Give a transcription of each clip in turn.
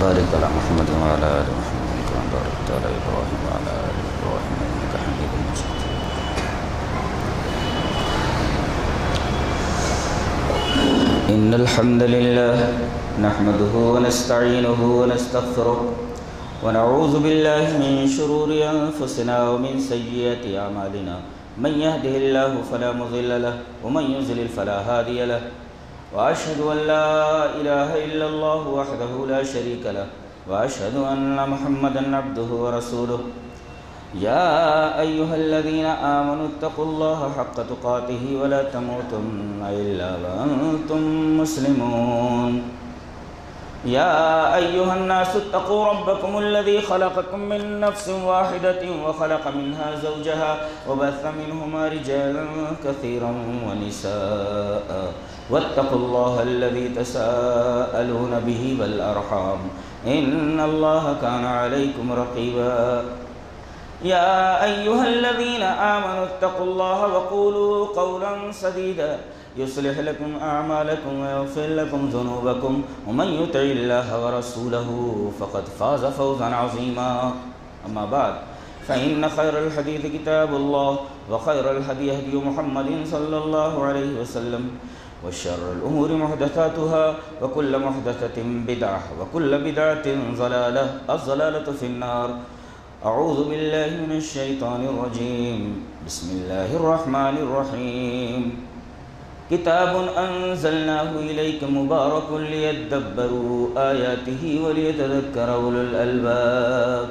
بارك على محمد وعلى آل محمد كما باركت على إبراهيم وعلى آل إبراهيم إنك حميد مجيد. إن الحمد لله نحمده ونستعينه ونستغفره ونعوذ بالله من شرور أنفسنا ومن سيئات أعمالنا. من يهده الله فلا مضل له ومن يضلل فلا هادي له. وأشهد أن لا إله إلا الله وحده لا شريك له وأشهد أن محمدا عبده ورسوله. يا أيها الذين آمنوا اتقوا الله حق تقاته ولا تموتن إلا وأنتم مسلمون. يا أيها الناس اتقوا ربكم الذي خلقكم من نفس واحدة وخلق منها زوجها وبث منهما رجالا كثيرا ونساء. واتقوا الله الذي تساءلون به والأرحام إن الله كان عليكم رقيبا. يا أيها الذين آمنوا اتقوا الله وقولوا قولا سديدا يصلح لكم أعمالكم ويغفر لكم ذنوبكم ومن يطع الله ورسوله فقد فاز فوزا عظيما. أما بعد فإن خير الحديث كتاب الله وخير الهدي هدي محمد صلى الله عليه وسلم وشر الأمور محدثاتها وكل محدثة بدعة وكل بدعة ضلالة. الضلالة في النار. أعوذ بالله من الشيطان الرجيم. بسم الله الرحمن الرحيم. كتاب أنزلناه إليك مبارك ليدبروا آياته وليتذكر أولو الألباب.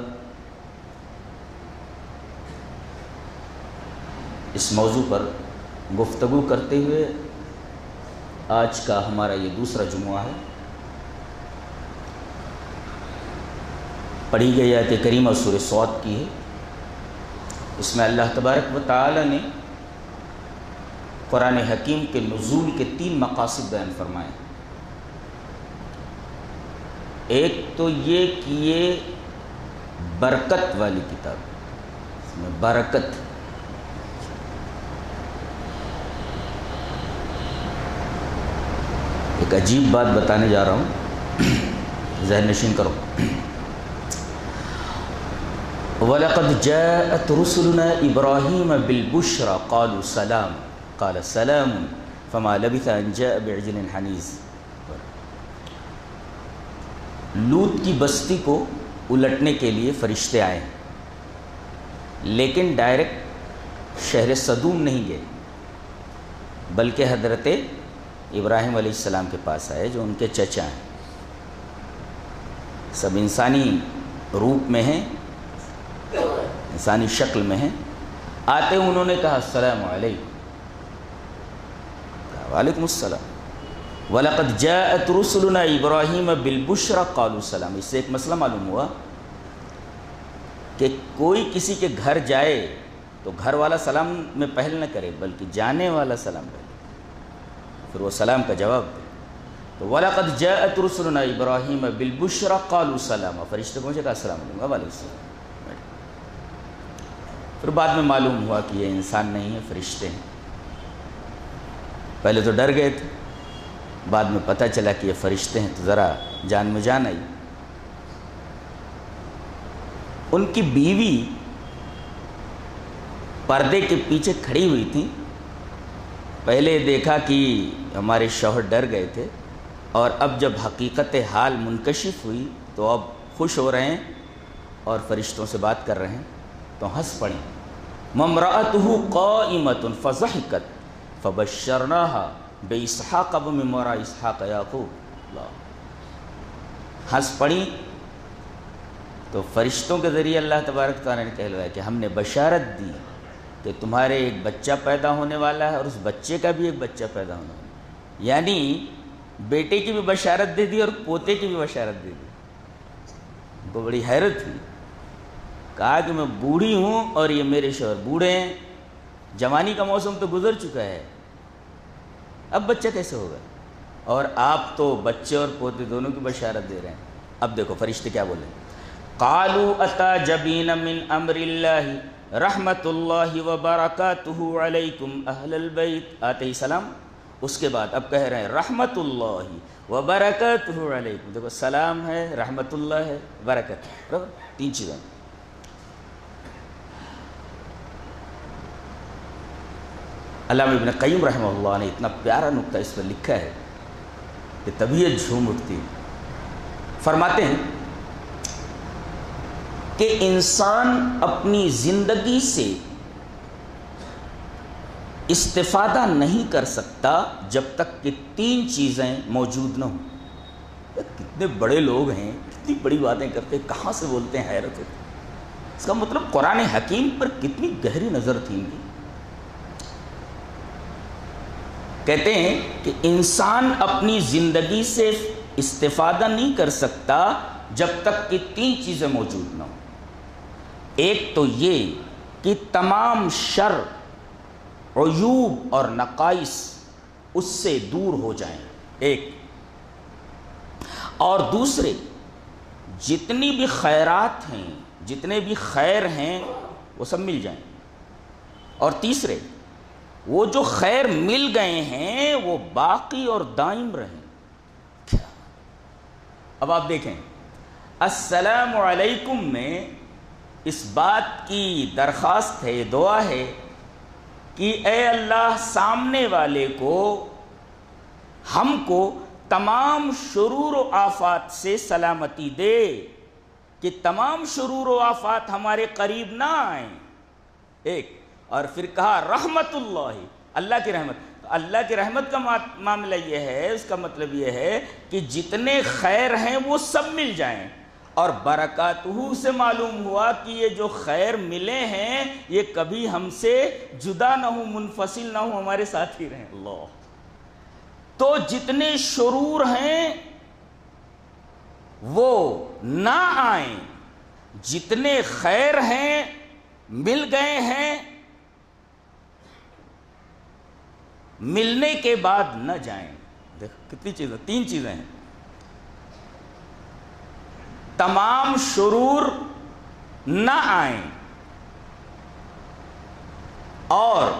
اس موضوع پر گفتگو کرتے ہوئے آج کا ہمارا یہ دوسرا جمعہ ہے. پڑھی گئی آیت کریمہ سورہ صاد کی ہے. اس میں اللہ تبارک و تعالی نے قرآن حکیم کے نزول کے 3 مقاصد بیان فرمائے. ایک تو یہ کہ یہ برکت والی کتاب، اس میں برکت. ایک عجیب بات بتانے جا رہا ہوں، ذہن نشین کرو. وَلَقَدْ جَاءَتْ رُسُلُنَا إِبْرَاهِيمَ بِالْبُشْرَى قَالُوا سَلَامٌ قَالَ سَلَامٌ فَمَا لَبِثَ أَنْ جَاءَ بِعِجْلٍ حَنِيذٍ. لوط کی بستی کو الٹنے کے لیے فرشتے آئے، لیکن ڈائریکٹ شہر صدوم نہیں گئے، بلکہ حضرت ابراہیم علیہ السلام کے پاس آئے جو ان کے چچا ہیں. سب انسانی روپ میں ہیں، انسانی شکل میں ہیں. آتے انہوں نے کہا السلام علیکم. وعلیکم السلام. وَلَقَدْ جَاءَتْ رُسُلُنَا إِبْرَاهِيمَ بِالْبُشْرَى قَالُوا سَلَامٌ. اس سے ایک مسئلہ معلوم ہوا کہ کوئی کسی کے گھر جائے تو گھر والا سلام میں پہل نہ کرے، بلکہ جانے والا سلام کرے، پھر وہ سلام کا جواب دے. تو وَلَقَدْ جَاءَتْ رُسُلُنَا إِبْرَاهِيمَ بِالْبُشْرَى قَالُوا سَلَامًا. فرشتے پہنچے کہا السلام علیکم. وعلیکم السلام. پھر بعد میں معلوم ہوا کہ یہ انسان نہیں ہے، فرشتے ہیں. پہلے تو ڈر گئے تھے، بعد میں پتہ چلا کہ یہ فرشتے ہیں تو ذرا جان میں جان آئی. ان کی بیوی پردے کے پیچھے کھڑی ہوئی تھی. پہلے دیکھا کہ ہمارے شوہر ڈر گئے تھے، اور اب جب حقیقت حال منکشف ہوئی تو اب خوش ہو رہے ہیں اور فرشتوں سے بات کر رہے ہیں. تو ہنس پڑیں. وامرأته قائمة فضحكت فبشرناها بإسحاق ومن وراء إسحاق يعقوب. ہنس پڑیں تو فرشتوں کے ذریعے اللہ تبارک تعالیٰ نے کہلوایا کہ ہم نے بشارت دی کہ تمہارے ایک بچہ پیدا ہونے والا ہے، اور اس بچے کا بھی ایک بچہ پیدا ہونے والا ہے. یعنی بیٹے کی بھی بشارت دے دی اور پوتے کی بھی بشارت دے دی. ان کو بڑی حیرت ہوئی. کہا کہ میں بوڑھی ہوں اور یہ میرے شوہر بوڑھے ہیں، جوانی کا موسم تو گزر چکا ہے، اب بچہ کیسے ہوگا؟ اور آپ تو بچے اور پوتے دونوں کی بشارت دے رہے ہیں. اب دیکھو فرشتے کیا بولے. قالوا اتعجبین من امر اللہ رحمت اللہ وبرکاتہ علیکم اہل البیت. آتے ہی سلام اس کے بعد اب کہہ رہے ہیں رحمت اللہ وبرکاتہ علیکم. دیکھو سلام ہے، رحمت اللہ ہے، برکت ہے، برابر؟ تین چیزیں. علامہ ابن قیم رحمہ اللہ نے اتنا پیارا نکتہ اس پر لکھا ہے کہ طبیعت جھوم اٹھتی. فرماتے ہیں کہ انسان اپنی زندگی سے استفادہ نہیں کر سکتا جب تک کہ تین چیزیں موجود نہ ہوں. کتنے بڑے لوگ ہیں، کتنی بڑی باتیں کرتے، کہاں سے بولتے ہیں، حیرت ہوتی. اس کا مطلب قرآن حکیم پر کتنی گہری نظر تھی ان کی. کہتے ہیں کہ انسان اپنی زندگی سے استفادہ نہیں کر سکتا جب تک کہ تین چیزیں موجود نہ ہوں. ایک تو یہ کہ تمام شر، عیوب اور نقائص اس سے دور ہو جائیں، ایک. اور دوسرے جتنی بھی خیرات ہیں، جتنے بھی خیر ہیں وہ سب مل جائیں. اور تیسرے وہ جو خیر مل گئے ہیں وہ باقی اور دائم رہیں. اب آپ دیکھیں السلام علیکم میں اس بات کی درخواست ہے، دعا ہے کہ اے اللہ سامنے والے کو، ہم کو تمام شرور و آفات سے سلامتی دے، کہ تمام شرور و آفات ہمارے قریب نہ آئیں. ایک. اور پھر کہا رحمت اللہ، اللہ کی رحمت. اللہ کی رحمت کا معاملہ یہ ہے، اس کا مطلب یہ ہے کہ جتنے خیر ہیں وہ سب مل جائیں. اور برکاتہ سے معلوم ہوا کہ یہ جو خیر ملے ہیں یہ کبھی ہم سے جدا نہ ہوں، منفصل نہ ہوں، ہمارے ساتھ ہی رہیں. اللہ. تو جتنے شرور ہیں وہ نہ آئیں، جتنے خیر ہیں مل گئے ہیں، ملنے کے بعد نہ جائیں. دیکھ کتنی چیزیں، تین چیزیں ہیں. تمام شرور نہ آئیں اور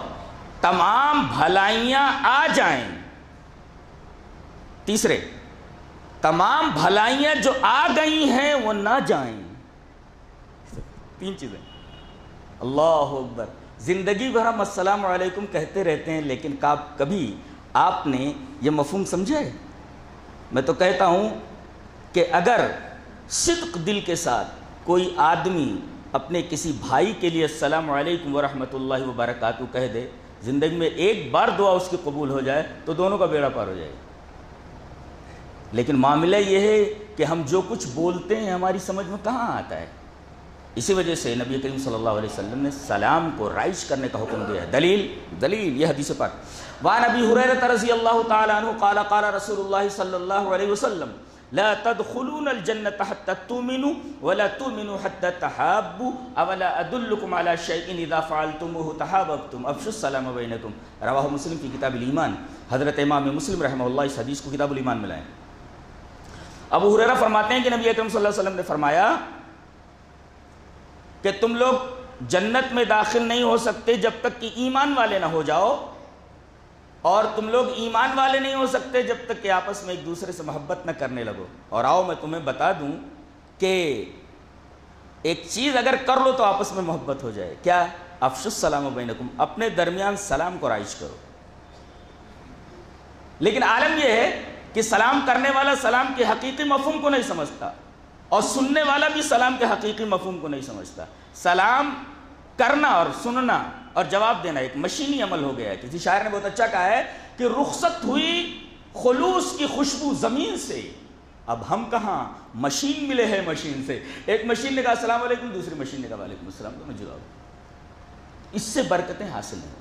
تمام بھلائیاں آ جائیں. تیسرے تمام بھلائیاں جو آ گئی ہیں وہ نہ جائیں. تین چیزیں. اللہ اکبر. زندگی بھر ہم السلام علیکم کہتے رہتے ہیں، لیکن کبھی آپ نے یہ مفہوم سمجھا ہے؟ میں تو کہتا ہوں کہ اگر صدق دل کے ساتھ کوئی آدمی اپنے کسی بھائی کے لیے السلام علیکم ورحمۃ اللہ وبرکاتہ کہہ دے، زندگی میں ایک بار دعا اس کی قبول ہو جائے تو دونوں کا بیڑا پار ہو جائے. لیکن معاملہ یہ ہے کہ ہم جو کچھ بولتے ہیں ہماری سمجھ میں کہاں آتا ہے. اسی وجہ سے نبی کریم صلی اللہ علیہ وسلم نے سلام کو رائج کرنے کا حکم دیا ہے. دلیل یہ حدیث پاک. وعن ابی ہریرہ رضی اللہ تعالی عنہ قال قال رسول اللہ صلی اللہ علیہ وسلم لا تدخلون الجنة حتى تؤمنوا ولا تؤمنوا حتى تحابوا اولا ادلكم على شيء اذا فعلتموه تحاببتم افشوا السلام بينكم. رواہ مسلم کی کتاب الایمان. حضرت امام مسلم رحمہ اللہ اس حدیث کو کتاب الایمان میں لائے. ابو ہریرہ فرماتے ہیں کہ نبی اکرم صلی اللہ علیہ وسلم نے فرمایا کہ تم لوگ جنت میں داخل نہیں ہو سکتے جب تک کہ ایمان والے نہ ہو جاؤ، اور تم لوگ ایمان والے نہیں ہو سکتے جب تک کہ آپس میں ایک دوسرے سے محبت نہ کرنے لگو. اور آؤ میں تمہیں بتا دوں کہ ایک چیز اگر کر لو تو آپس میں محبت ہو جائے. کیا؟ افشوا السلام بینکم، اپنے درمیان سلام کو رائج کرو. لیکن عالم یہ ہے کہ سلام کرنے والا سلام کے حقیقی مفہوم کو نہیں سمجھتا، اور سننے والا بھی سلام کے حقیقی مفہوم کو نہیں سمجھتا. سلام کرنا اور سننا اور جواب دینا ایک مشینی عمل ہو گیا ہے. کسی شاعر نے بہت اچھا کہا ہے کہ رخصت ہوئی خلوص کی خوشبو زمین سے، اب ہم کہاں، مشین ملے ہیں مشین سے. ایک مشین نے کہا السلام علیکم، دوسری مشین نے کہا وعلیکم السلام، تو میں جواب. اس سے برکتیں حاصل ہیں.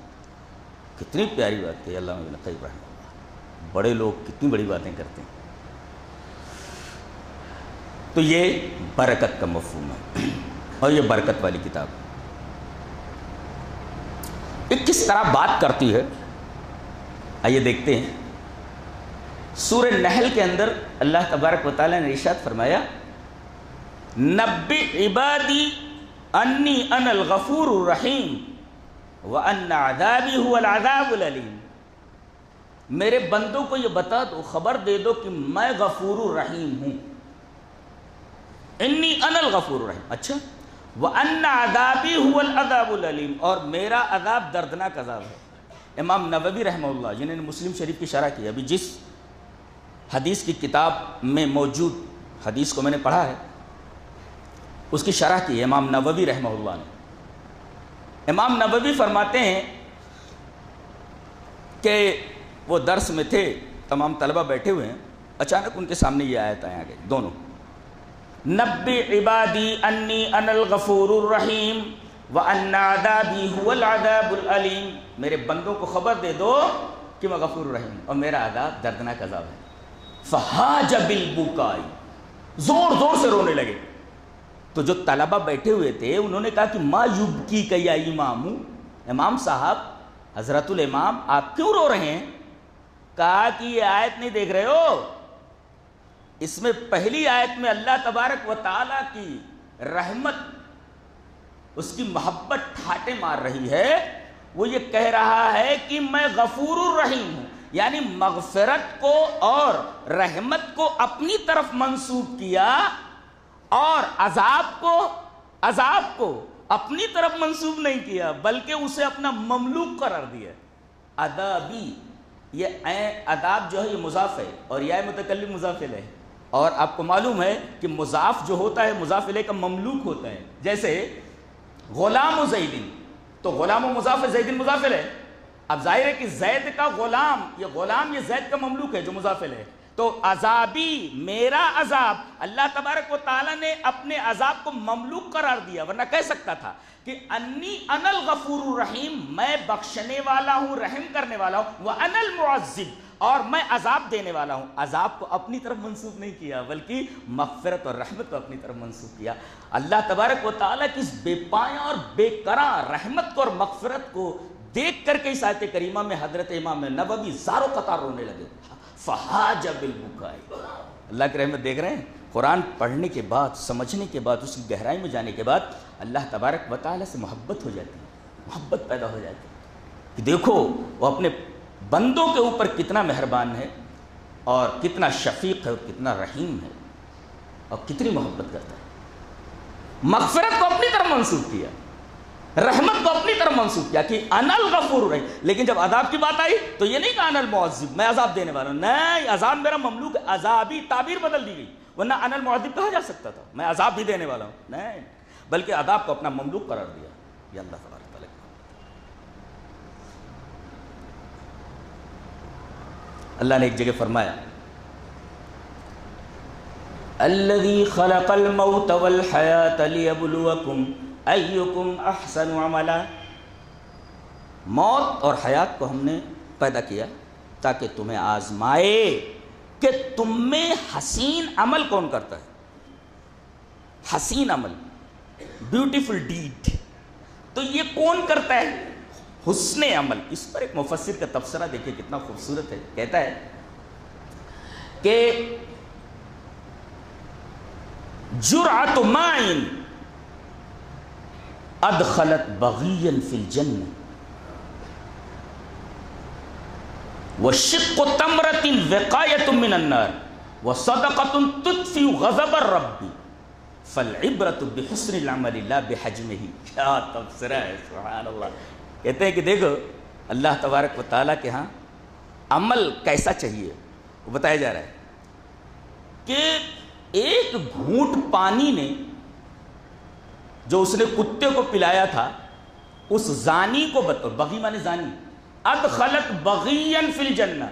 کتنی پیاری بات ہے. علامہ ابن قیم رحمہ اللہ، بڑے لوگ کتنی بڑی باتیں کرتے ہیں. تو یہ برکت کا مفہوم ہے اور یہ برکت والی کتاب یہ کس طرح بات کرتی ہے. آئیے دیکھتے ہیں. سورہ نحل کے اندر اللہ تبارک و تعالیٰ نے ارشاد فرمایا نبئ عبادی انی انا الغفور الرحیم وان عذابی هو العذاب العلیم. میرے بندوں کو یہ بتا دو، خبر دے دو کہ میں غفور الرحیم ہوں، انی انا الغفور الرحیم۔ اچھا، وَأَنَّ عَذَابِي هُوَ الْعَذَابُ الْأَلِيمُ، اور میرا عذاب دردناک عذاب ہے۔ امام نووی رحمہ اللہ جنہوں نے مسلم شریف کی شرح کی، ابھی جس حدیث کی کتاب میں موجود حدیث کو میں نے پڑھا ہے اس کی شرح کی ہے امام نووی رحمہ اللہ نے۔ امام نووی فرماتے ہیں کہ وہ درس میں تھے، تمام طلبہ بیٹھے ہوئے ہیں، اچانک ان کے سامنے یہ آیت آ گئی دونوں، نبی عبادی انی انا الغفور الرحیم وان عذابی هو العذاب العلیم، میرے بندوں کو خبر دے دو کہ میں غفور الرحیم اور میرا عذاب دردناک عذاب ہے۔ فہاج بالبکاء، زور زور سے رونے لگے۔ تو جو طلبہ بیٹھے ہوئے تھے انہوں نے کہا کہ ما یبکیک یا امام، امام صاحب، حضرت الامام، آپ کیوں رو رہے ہیں؟ کہا کہ یہ آیت نہیں دیکھ رہے ہو، اس میں پہلی آیت میں اللہ تبارک و تعالیٰ کی رحمت، اس کی محبت ٹھاٹے مار رہی ہے، وہ یہ کہہ رہا ہے کہ میں غفور الرحیم ہوں، یعنی مغفرت کو اور رحمت کو اپنی طرف منسوب کیا اور عذاب کو اپنی طرف منسوب نہیں کیا بلکہ اسے اپنا مملوک قرار دیا۔ عذابی، یہ عذاب جو ہے یہ مضاف ہے اور یا متکلم مضاف الیہ ہے، اور آپ کو معلوم ہے کہ مضاف جو ہوتا ہے مضاف الیہ کا مملوک ہوتا ہے، جیسے غلام زیدن، تو غلام و مضاف ہے، زیدن مضاف الیہ، اب ظاہر ہے کہ زید کا غلام، یہ زید کا مملوک ہے جو مضاف الیہ ہے۔ تو عذابی، میرا عذاب، اللہ تبارک و تعالیٰ نے اپنے عذاب کو مملوک قرار دیا، ورنہ کہہ سکتا تھا کہ انی انا الغفور الرحیم، میں بخشنے والا ہوں، رحم کرنے والا ہوں، وَأَنَا الْمُعَذِّبُ، اور میں عذاب دینے والا ہوں۔ عذاب کو اپنی طرف منسوب نہیں کیا بلکہ مغفرت اور رحمت کو اپنی طرف منسوب کیا۔ اللہ تبارک و تعالیٰ کی اس بے پایہ اور بے کراں رحمت کو اور مغفرت کو دیکھ کر کے اس آیت کریمہ میں حضرت امام نووی زارو قطار رونے لگے۔ فہاج بالبکاء، اللہ کی رحمت دیکھ رہے ہیں، قرآن پڑھنے کے بعد، سمجھنے کے بعد، اس کی گہرائی میں جانے کے بعد اللہ تبارک و تعالیٰ سے محبت ہو جاتی ہے، محبت پیدا ہو جاتی ہے کہ دیکھو وہ اپنے بندوں کے اوپر کتنا مہربان ہے اور کتنا شفیق ہے اور کتنا رحیم ہے اور کتنی محبت کرتا ہے۔ مغفرت کو اپنی طرف منسوب کیا، رحمت کو اپنی طرف منسوب کیا کہ انا الغفور الرحیم، لیکن جب عذاب کی بات آئی تو یہ نہیں کہا انا المعذب، میں عذاب دینے والا ہوں، نہیں، عذاب میرا مملوک ہے، عذابی تعبیر بدل دی گئی، ورنہ انا المعذب کہا جا سکتا تھا، میں عذاب بھی دینے والا ہوں، نہیں، بلکہ عذاب کو اپنا مملوک قرار دیا۔ یہ اللہ تبارک تعالیٰ کا، اللہ نے ایک جگہ فرمایا الذی خلق الموت والحیاۃ لیبلوکم ایکم احسن عملا، موت اور حیات کو ہم نے پیدا کیا تاکہ تمہیں آزمائے کہ تم میں حسین عمل کون کرتا ہے، حسین عمل، بیوٹیفل ڈیڈ، تو یہ کون کرتا ہے؟ حسن عمل۔ اس پر ایک مفسر کا تبصرہ دیکھیں کتنا خوبصورت ہے، کہتا ہے کہ جرعۃ ماء ادخلت بغیا فی الجنہ وشق تمرۃ وقایۃ من النار وصدقۃ تطفئ غضب الرب فالعبرۃ بحسن العمل لا بحجمہ۔ کیا تبصرہ ہے، سبحان اللہ۔ کہتے ہیں کہ دیکھو اللہ تبارک و تعالیٰ کے ہاں عمل کیسا چاہیے وہ بتایا جا رہا ہے کہ ایک گھونٹ پانی نے جو اس نے کتے کو پلایا تھا اس زانی کو بغی مانے زانی، ادخلت بغیا فی الجنہ،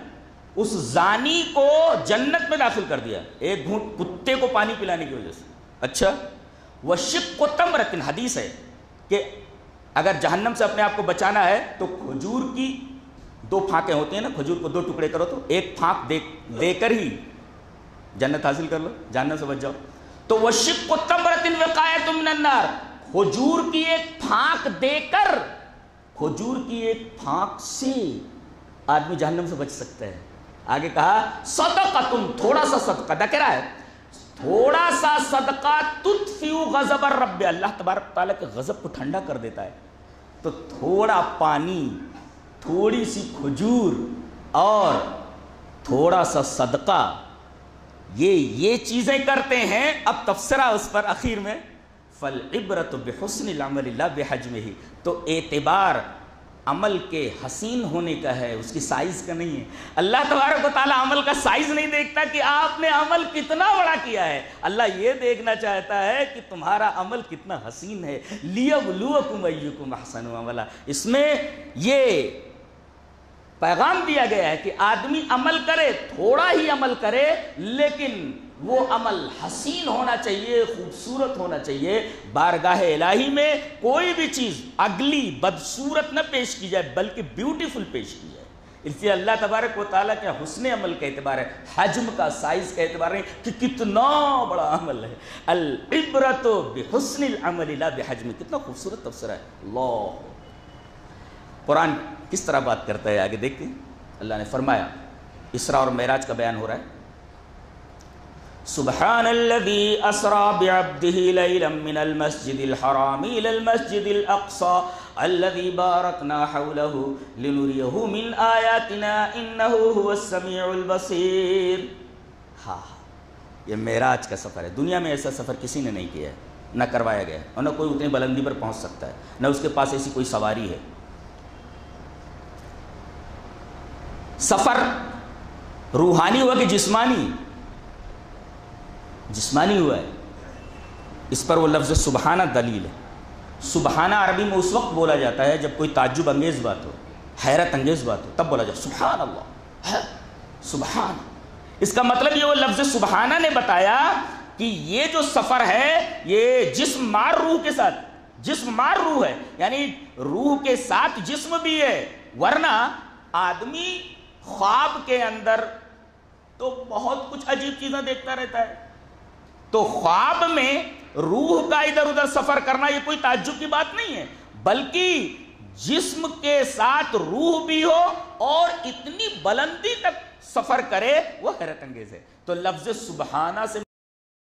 اس زانی کو جنت میں داخل کر دیا ایک گھونٹ کتے کو پانی پلانے کی وجہ سے۔ اچھا، وشق تمرۃ، حدیث ہے کہ اگر جہنم سے اپنے آپ کو بچانا ہے تو کھجور کی 2 پھانکیں ہوتی ہیں نا، کھجور کو 2 ٹکڑے کرو تو ایک پھانک دے کر ہی جنت حاصل کر لو، جہنم سے بچ جاؤ۔ تو وشق تمرۃ وقایۃ من النار، کھجور کی ایک پھانک دے کر، کھجور کی ایک پھانک سے آدمی جہنم سے بچ سکتا ہے۔ آگے کہا صدقۃ، تھوڑا سا صدقہ، کہہ رہا ہے تھوڑا سا صدقہ تطفئ غضب الرب، اللہ تبارک تعالیٰ کے غضب کو ٹھنڈا کر دیتا ہے۔ تو تھوڑا پانی، تھوڑی سی کھجور اور تھوڑا سا صدقہ، یہ چیزیں کرتے ہیں. اب تفسیرہ اس پر اخیر میں فالعبرۃ بحسن العمل لا بحجمہ، تو اعتبار عمل کے حسین ہونے کا ہے، اس کی سائز کا نہیں ہے. اللہ تبارک و تعالیٰ عمل کا سائز نہیں دیکھتا کہ آپ نے عمل کتنا بڑا کیا ہے، اللہ یہ دیکھنا چاہتا ہے کہ تمہارا عمل کتنا حسین ہے. لیبلوکم ایکم احسن عملا، اس میں یہ پیغام دیا گیا ہے کہ آدمی عمل کرے، تھوڑا ہی عمل کرے، لیکن وہ عمل حسین ہونا چاہیے، خوبصورت ہونا چاہیے. بارگاہ الہی میں کوئی بھی چیز اگلی بدصورت نہ پیش کی جائے بلکہ بیوٹیفل پیش کی جائے. اس لیے اللہ تبارک و تعالیٰ کے حسن عمل کا اعتبار ہے، حجم کا، سائز کا اعتبار نہیں کہ کتنا بڑا عمل ہے. العبرۃ بحسن العمل لا بحجم، کتنا خوبصورت تفسیر ہے. اللہ قرآن کس طرح بات کرتا ہے آگے دیکھتے ہیں. اللہ نے فرمایا، اسراء اور معراج کا بیان ہو رہا ہے. سبحان الذي اسرى بعبده ليلا من المسجد الحرام الى المسجد الاقصى الذي باركنا حوله لنريه من آياتنا انه هو السميع البصير. ہاں، یہ معراج کا سفر ہے. دنیا میں ایسا سفر کسی نے نہیں کیا ہے، نہ کروایا گیا ہے، اور نہ کوئی اتنی بلندی پر پہنچ سکتا ہے، نہ اس کے پاس ایسی کوئی سواری ہے. سفر روحانی ہوا کہ جسمانی ہوا ہے. اس پر وہ لفظ سبحانہ دلیل ہے. سبحانہ عربی میں اس وقت بولا جاتا ہے جب کوئی تعجب انگیز بات ہو، حیرت انگیز بات ہو، تب بولا جاتا ہے سبحان اللہ، سبحان. اس کا مطلب یہ وہ لفظ سبحانہ نے بتایا کہ یہ جو سفر ہے یہ جسم مار روح کے ساتھ، جسم مار روح ہے، یعنی روح کے ساتھ جسم بھی ہے. ورنہ آدمی خواب کے اندر تو بہت کچھ عجیب چیزیں دیکھتا رہتا ہے، تو خواب میں روح کا ادھر ادھر سفر کرنا یہ کوئی تعجب کی بات نہیں ہے، بلکہ جسم کے ساتھ روح بھی ہو اور اتنی بلندی تک سفر کرے وہ حیرت انگیز ہے. تو لفظ سبحانہ سے